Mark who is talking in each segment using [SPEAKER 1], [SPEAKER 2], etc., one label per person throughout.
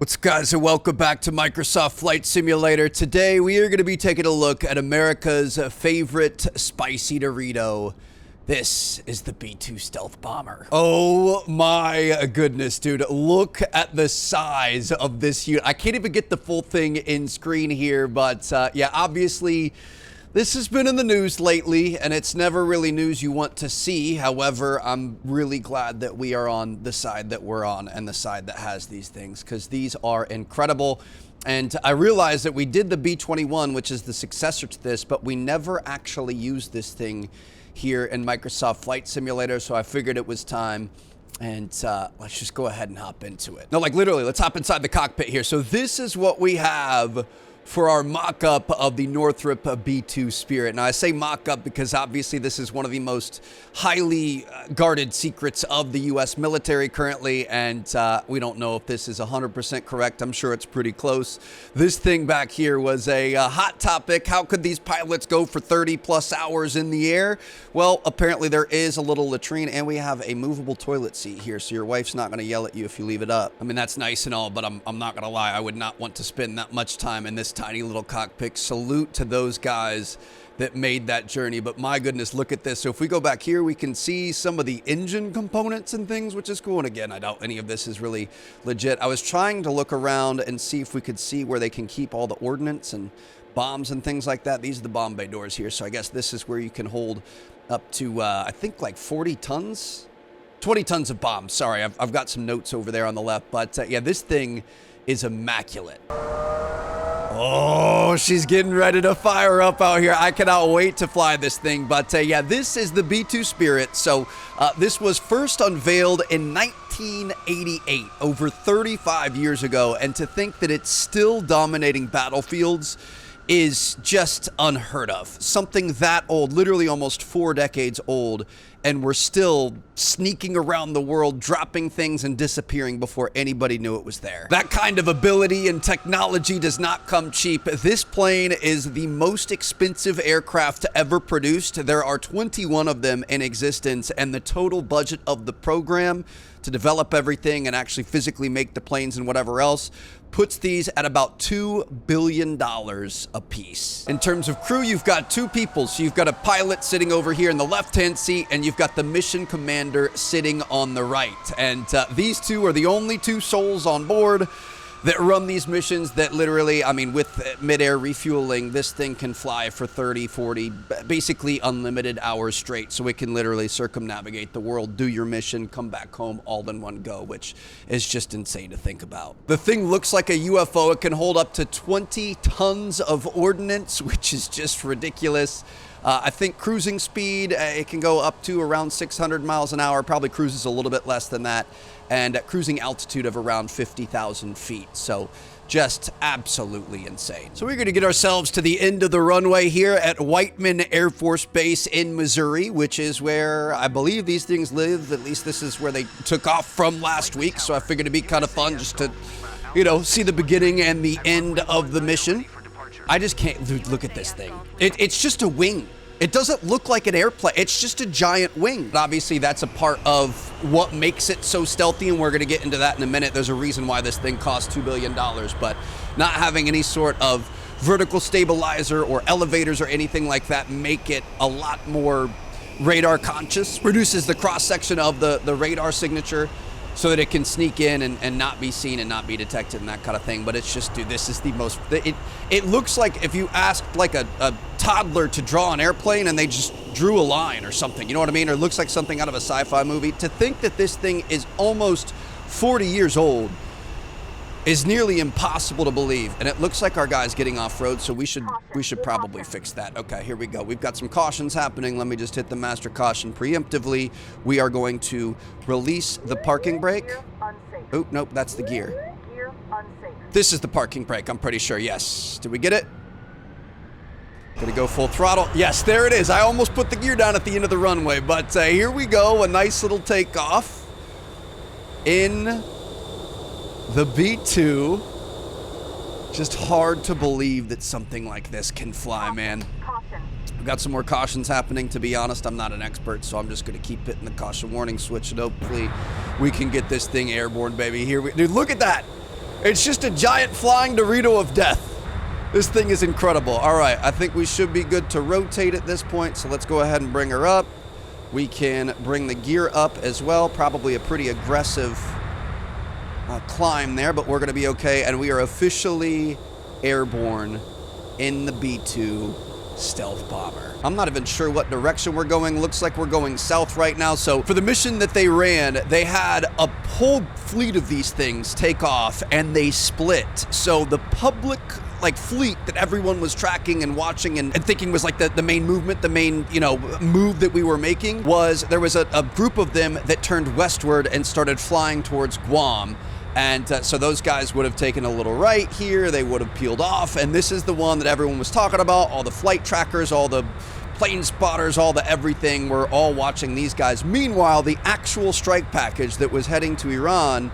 [SPEAKER 1] What's up, guys, and welcome back to Microsoft Flight Simulator. Today we are going to be taking a look at America's favorite spicy Dorito. This is the B-2 stealth bomber. Oh my goodness, dude. Look at the size of this unit. I can't even get the full thing in screen here, but yeah, obviously this has been in the news lately, and it's never really news you want to see. However, I'm really glad that we are on the side that we're on and the side that has these things, because these are incredible. And I realized that we did the B-21, which is the successor to this, but we never actually used this thing here in Microsoft Flight Simulator, so I figured it was time. And let's just go ahead and hop into it. No, like literally, let's hop inside the cockpit here. So this is what we have for our mock-up of the Northrop B-2 Spirit. Now, I say mock-up because obviously this is one of the most highly guarded secrets of the U.S. military currently, and we don't know if this is 100% correct. I'm sure it's pretty close. This thing back here was a hot topic. How could these pilots go for 30-plus hours in the air? Well, apparently there is a little latrine, and we have a movable toilet seat here, so your wife's not going to yell at you if you leave it up. I mean, that's nice and all, but I'm not going to lie. I would not want to spend that much time in this tiny little cockpit. Salute to those guys that made that journey, but my goodness, look at this. So if we go back here, we can see some of the engine components and things, which is cool. And again, I doubt any of this is really legit. I was trying to look around and see if we could see where they can keep all the ordnance and bombs and things like that. These are the bomb bay doors here, so I guess this is where you can hold up to I think like 40 tons 20 tons of bombs. Sorry, I've got some notes over there on the left, but yeah, this thing is immaculate. Oh, she's getting ready to fire up out here. I cannot wait to fly this thing. But yeah, this is the B-2 Spirit. So this was first unveiled in 1988, over 35 years ago. And to think that it's still dominating battlefields is just unheard of. Something that old, literally almost 4 decades old, and we're still sneaking around the world, dropping things and disappearing before anybody knew it was there. That kind of ability and technology does not come cheap. This plane is the most expensive aircraft ever produced. There are 21 of them in existence, and the total budget of the program to develop everything and actually physically make the planes and whatever else puts these at about $2 billion a piece. In terms of crew, you've got 2 people. So you've got a pilot sitting over here in the left-hand seat, and you've got the mission commander sitting on the right. And these 2 are the only 2 souls on board that run these missions that literally, I mean, with mid-air refueling, this thing can fly for 30, 40, basically unlimited hours straight. So it can literally circumnavigate the world, do your mission, come back home all in one go, which is just insane to think about. The thing looks like a UFO. It can hold up to 20 tons of ordnance, which is just ridiculous. I think cruising speed, it can go up to around 600 miles an hour, probably cruises a little bit less than that, and at cruising altitude of around 50,000 feet. So just absolutely insane. So we're going to get ourselves to the end of the runway here at Whiteman Air Force Base in Missouri, which is where I believe these things live. At least this is where they took off from last week. So I figured it'd be kind of fun just to, you know, see the beginning and the end of the mission. I just can't look at this thing. It's just a wing. It doesn't look like an airplane. It's just a giant wing. But obviously, that's a part of what makes it so stealthy, and we're going to get into that in a minute. There's a reason why this thing costs $2 billion, but not having any sort of vertical stabilizer or elevators or anything like that make it a lot more radar conscious. Reduces the cross-section of the radar signature so that it can sneak in and not be seen and not be detected and that kind of thing. But it's just, dude, this is the most, it looks like if you asked like a toddler to draw an airplane and they just drew a line or something, you know what I mean? Or it looks like something out of a sci-fi movie. To think that this thing is almost 40 years old is nearly impossible to believe. And it looks like our guy's getting off-road, so we should probably fix that. Okay, here we go. We've got some cautions happening. Let me just hit the master caution preemptively. We are going to release the parking brake. Oh, nope, that's the gear. This is the parking brake, I'm pretty sure. Yes. Did we get it? Gonna go full throttle. Yes, there it is. I almost put the gear down at the end of the runway, but here we go. A nice little takeoff in the B-2. Just hard to believe that something like this can fly, man. We've got some more cautions happening. To be honest, I'm not an expert, so I'm just going to keep hitting the caution warning switch, and hopefully we can get this thing airborne, baby. Here we, dude, look at that. It's just a giant flying Dorito of death. This thing is incredible. All right, I think we should be good to rotate at this point, so let's go ahead and bring her up. We can bring the gear up as well. Probably a pretty aggressive climb there, but we're going to be okay, and we are officially airborne in the B-2 stealth bomber. I'm not even sure what direction we're going. Looks like we're going south right now. So for the mission that they ran, they had a whole fleet of these things take off, and they split. So the public fleet that everyone was tracking and watching and thinking was like the main movement, the main, move that we were making was there was a group of them that turned westward and started flying towards Guam. And so those guys would have taken a little right here, they would have peeled off, and this is the one that everyone was talking about. All the flight trackers, all the plane spotters, all the everything, were all watching these guys. Meanwhile, the actual strike package that was heading to Iran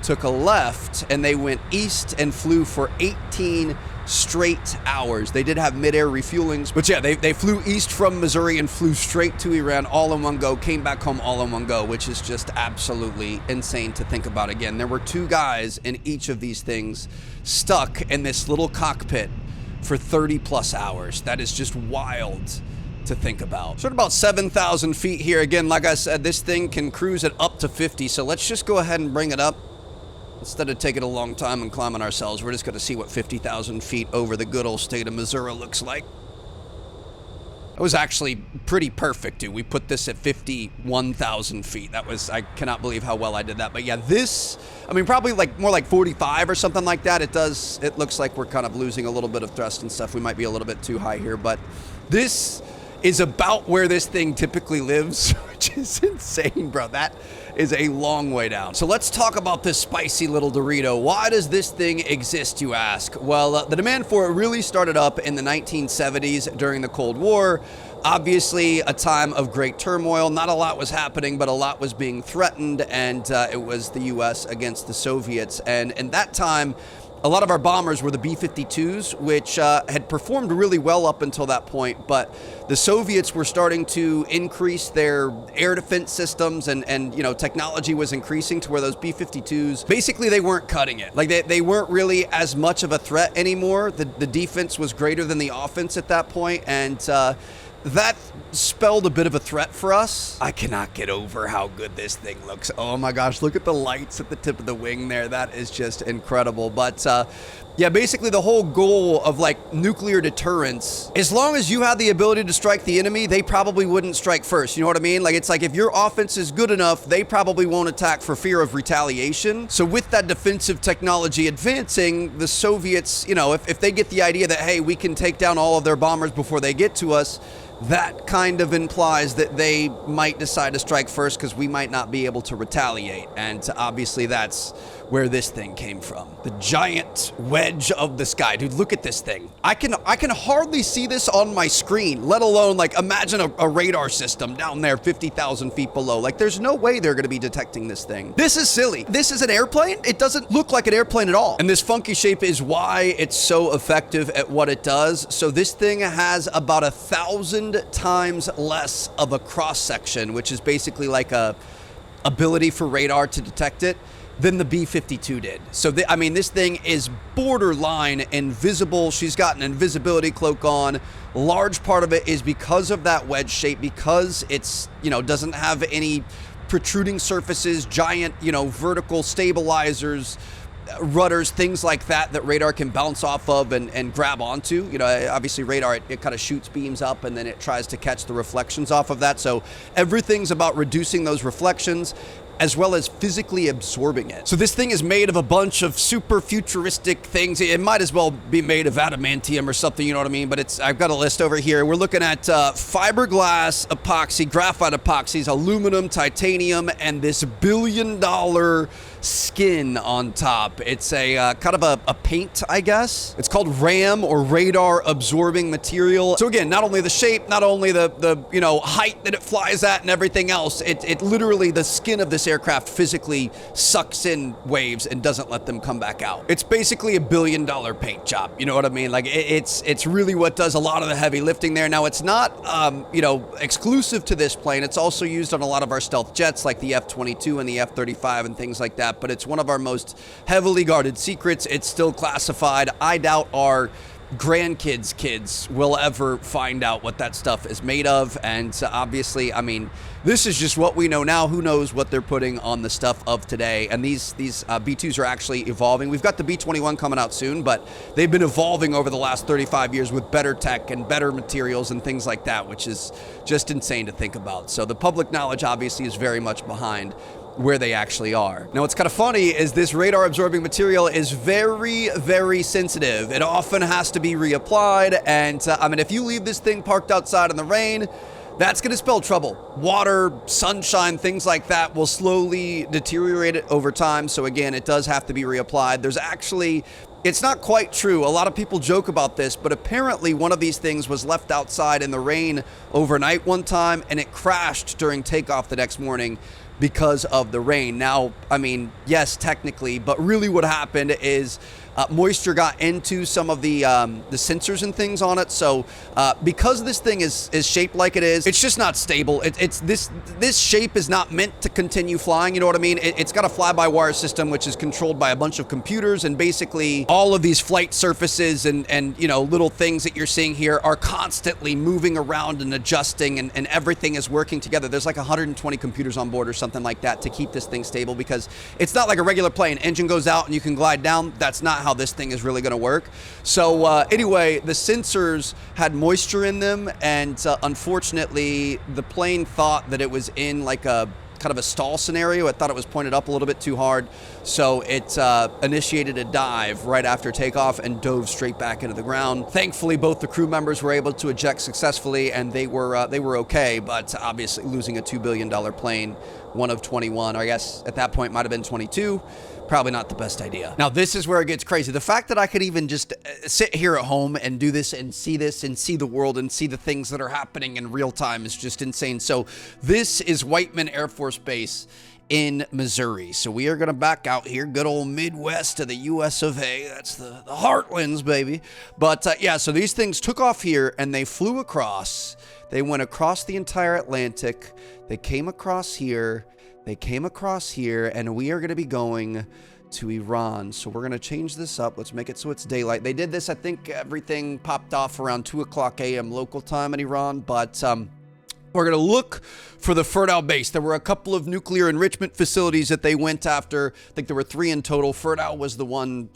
[SPEAKER 1] took a left, and they went east and flew for 18 straight hours. They did have mid-air refuelings, but yeah, they flew east from Missouri and flew straight to Iran all in one go, came back home all in one go, which is just absolutely insane to think about. Again, there were 2 guys in each of these things stuck in this little cockpit for 30 plus hours. That is just wild to think about. So at about 7,000 feet here, again, like I said, this thing can cruise at up to 50, so let's just go ahead and bring it up. Instead of taking a long time and climbing ourselves, we're just going to see what 50,000 feet over the good old state of Missouri looks like. It was actually pretty perfect, dude. We put this at 51,000 feet. That was, I cannot believe how well I did that. But yeah, this, I mean, probably more like 45 or something like that. It looks like we're kind of losing a little bit of thrust and stuff. We might be a little bit too high here, but this is about where this thing typically lives, which is insane, bro. That is a long way down. So let's talk about this spicy little Dorito. Why does this thing exist, you ask? Well, the demand for it really started up in the 1970s during the Cold War. Obviously, a time of great turmoil. Not a lot was happening, but a lot was being threatened, and it was the U.S. against the Soviets. And in that time, a lot of our bombers were the B-52s, which had performed really well up until that point, but the Soviets were starting to increase their air defense systems, and technology was increasing to where those B-52s, basically they weren't cutting it. Like they weren't really as much of a threat anymore. The defense was greater than the offense at that point, and that spelled a bit of a threat for us. I cannot get over how good this thing looks. Oh my gosh, look at the lights at the tip of the wing there. That is just incredible. But yeah, basically the whole goal of nuclear deterrence, as long as you had the ability to strike the enemy, they probably wouldn't strike first. You know what I mean? It's like if your offense is good enough, they probably won't attack for fear of retaliation. So with that defensive technology advancing, the Soviets, if they get the idea that, hey, we can take down all of their bombers before they get to us, that kind of implies that they might decide to strike first because we might not be able to retaliate. And obviously that's where this thing came from. The giant wedge of the sky. Dude, look at this thing. I can hardly see this on my screen, let alone imagine a radar system down there 50,000 feet below. There's no way they're going to be detecting this thing. This is silly. This is an airplane? It doesn't look like an airplane at all. And this funky shape is why it's so effective at what it does. So this thing has about 1,000 times less of a cross section, which is basically a ability for radar to detect it, than the B-52 did. So, this thing is borderline invisible. She's got an invisibility cloak on. Large part of it is because of that wedge shape, because it's, doesn't have any protruding surfaces, giant, vertical stabilizers, rudders, things like that radar can bounce off of and grab onto. Obviously radar, it kind of shoots beams up and then it tries to catch the reflections off of that. So everything's about reducing those reflections as well as physically absorbing it. So this thing is made of a bunch of super futuristic things. It might as well be made of adamantium or something, you know what I mean? But I've got a list over here. We're looking at fiberglass epoxy, graphite epoxies, aluminum, titanium, and this $1 billion skin on top. It's a kind of a paint, I guess. It's called RAM, or radar absorbing material. So again, not only the shape, not only the height that it flies at and everything else, it literally, the skin of this aircraft physically sucks in waves and doesn't let them come back out. It's basically $1 billion paint job. You know what I mean? It's really what does a lot of the heavy lifting there. Now it's not exclusive to this plane. It's also used on a lot of our stealth jets like the F-22 and the F-35 and things like that. that, but it's one of our most heavily guarded secrets. It's still classified. I doubt our grandkids' kids will ever find out what that stuff is made of. And obviously, I mean, this is just what we know now. Who knows what they're putting on the stuff of today? And these B-2s are actually evolving. We've got the B-21 coming out soon, but they've been evolving over the last 35 years with better tech and better materials and things like that, which is just insane to think about. So the public knowledge obviously is very much behind where they actually are. Now, what's kind of funny is this radar absorbing material is very, very sensitive. It often has to be reapplied, and I mean, if you leave this thing parked outside in the rain, that's going to spell trouble. Water, sunshine, things like that will slowly deteriorate it over time. So again, it does have to be reapplied. There's actually, it's not quite true. A lot of people joke about this, but apparently one of these things was left outside in the rain overnight one time, and it crashed during takeoff the next morning because of the rain. Now, I mean, yes, technically, but really what happened is moisture got into some of the sensors and things on it. So because this thing is shaped like it is, it's just not stable. It's this shape is not meant to continue flying. You know what I mean? It's got a fly-by-wire system, which is controlled by a bunch of computers, and basically all of these flight surfaces and you know, little things that you're seeing here are constantly moving around and adjusting, and everything is working together. There's like 120 computers on board or something like that to keep this thing stable, because it's not like a regular plane. Engine goes out and you can glide down. That's not how this thing is really going to work. So anyway, the sensors had moisture in them, and unfortunately the plane thought that it was in like a kind of a stall scenario. It thought it was pointed up a little bit too hard, so it initiated a dive right after takeoff and dove straight back into the ground. Thankfully, both the crew members were able to eject successfully, and they were okay. But obviously, losing a $2 billion plane, one of 21, or I guess at that point might have been 22. Probably not the best idea. Now, this is where it gets crazy. The fact that I could even just sit here at home and do this and see the world and see the things that are happening in real time is just insane. So this is Whiteman Air Force Base in Missouri. So we are going to back out here, good old Midwest of the US of A. That's the heartlands, baby. But yeah, so these things took off here and they flew across. They went across the entire Atlantic. They came across here. They came across here, and we are going to be going to Iran. So we're going to change this up. Let's make it so it's daylight. They did this, I think everything popped off around 2 o'clock a.m. local time in Iran, but we're going to look for the Ferdow base. There were a couple of nuclear enrichment facilities that they went after. I think there were 3 in total. Ferdow was the one,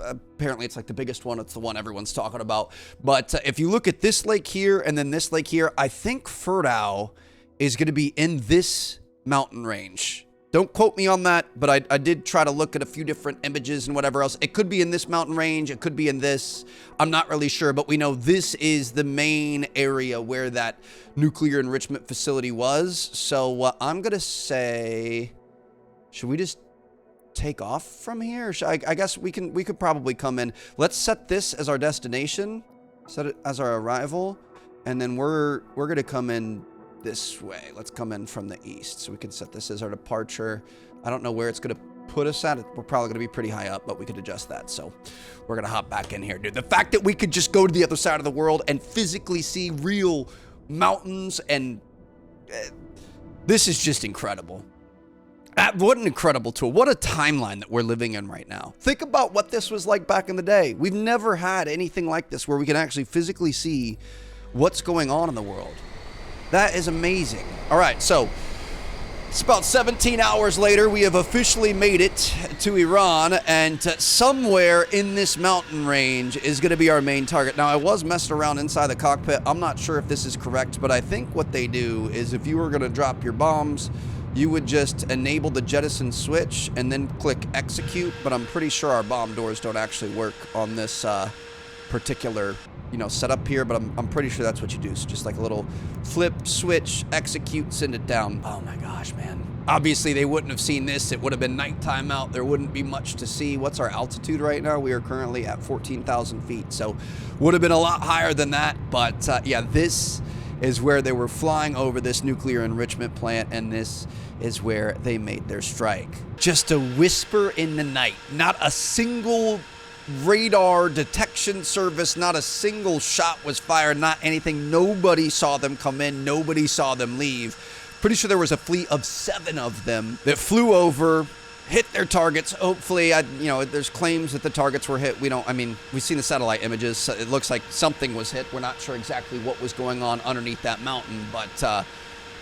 [SPEAKER 1] apparently it's like the biggest one. It's the one everyone's talking about. But if you look at this lake here and then this lake here, I think Ferdow is going to be in this mountain range. Don't quote me on that, but I did try to look at a few different images and whatever else. It could be in this mountain range. It could be in this. I'm not really sure, but we know this is the main area where that nuclear enrichment facility was. So I'm going to say, should we just take off from here? I guess we could probably come in. Let's set this as our destination, set it as our arrival, and then we're going to come in this way. Let's come in from the east. So we can set this as our departure. I don't know where it's going to put us at. We're probably going to be pretty high up, but we could adjust that. So we're going to hop back in here, dude. The fact that we could just go to the other side of the world and physically see real mountains, and this is just incredible. What an incredible tool. What a timeline that we're living in right now. Think about what this was like back in the day. We've never had anything like this where we can actually physically see what's going on in the world. That is amazing. All right, so it's about 17 hours later. We have officially made it to Iran, and somewhere in this mountain range is going to be our main target. Now, I was messing around inside the cockpit. I'm not sure if this is correct, but I think what they do is if you were going to drop your bombs, you would just enable the jettison switch and then click execute, but I'm pretty sure our bomb doors don't actually work on this particular setup here, but I'm pretty sure that's what you do. So just like a little flip, switch, execute, send it down. Oh my gosh, man. Obviously, they wouldn't have seen this. It would have been nighttime out. There wouldn't be much to see. What's our altitude right now? We are currently at 14,000 feet. So would have been a lot higher than that. But yeah, this is where they were flying over this nuclear enrichment plant, and this is where they made their strike. Just a whisper in the night. Not a single radar detection service, not a single shot was fired, not anything. Nobody saw them come in. Nobody saw them leave. Pretty sure there was a fleet of 7 of them that flew over, hit their targets. Hopefully, there's claims that the targets were hit. We've seen the satellite images. So it looks like something was hit. We're not sure exactly what was going on underneath that mountain, but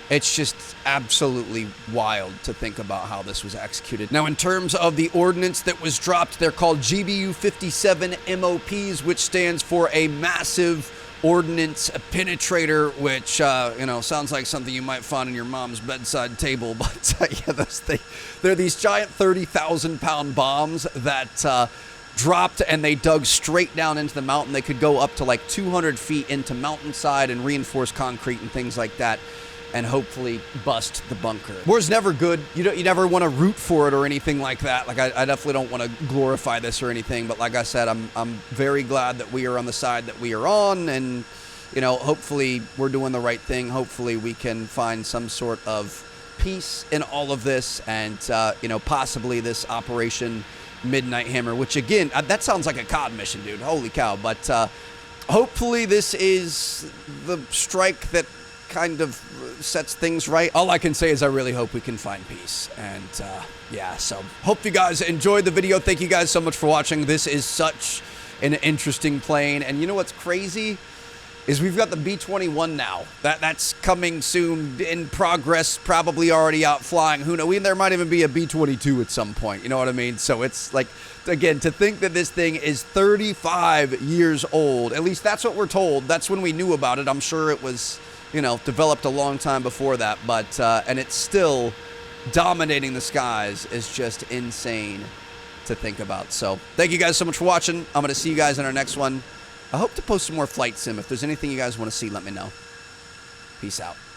[SPEAKER 1] it's just absolutely wild to think about how this was executed. Now, in terms of the ordnance that was dropped, they're called GBU 57 MOPs, which stands for a massive ordnance penetrator, which sounds like something you might find on your mom's bedside table. But they're these giant 30,000-pound bombs that dropped, and they dug straight down into the mountain. They could go up to like 200 feet into mountainside and reinforced concrete and things like that, and hopefully bust the bunker. War's never good. You never want to root for it or anything like that. Like, I definitely don't want to glorify this or anything, but like I said, I'm very glad that we are on the side that we are on, and hopefully we're doing the right thing. Hopefully we can find some sort of peace in all of this, and possibly this Operation Midnight Hammer, which again, that sounds like a COD mission, dude. Holy cow. But hopefully this is the strike that kind of sets things right. All I can say is I really hope we can find peace. And so hope you guys enjoyed the video. Thank you guys so much for watching. This is such an interesting plane. And you know what's crazy is we've got the B-21 now. That's coming soon, in progress, probably already out flying. Who knows? There might even be a B-22 at some point. You know what I mean? So it's like, again, to think that this thing is 35 years old. At least that's what we're told. That's when we knew about it. I'm sure it was developed a long time before that, but and it's still dominating the skies is just insane to think about. So thank you guys so much for watching. I'm going to see you guys in our next one. I hope to post some more flight sim. If there's anything you guys want to see, let me know. Peace out.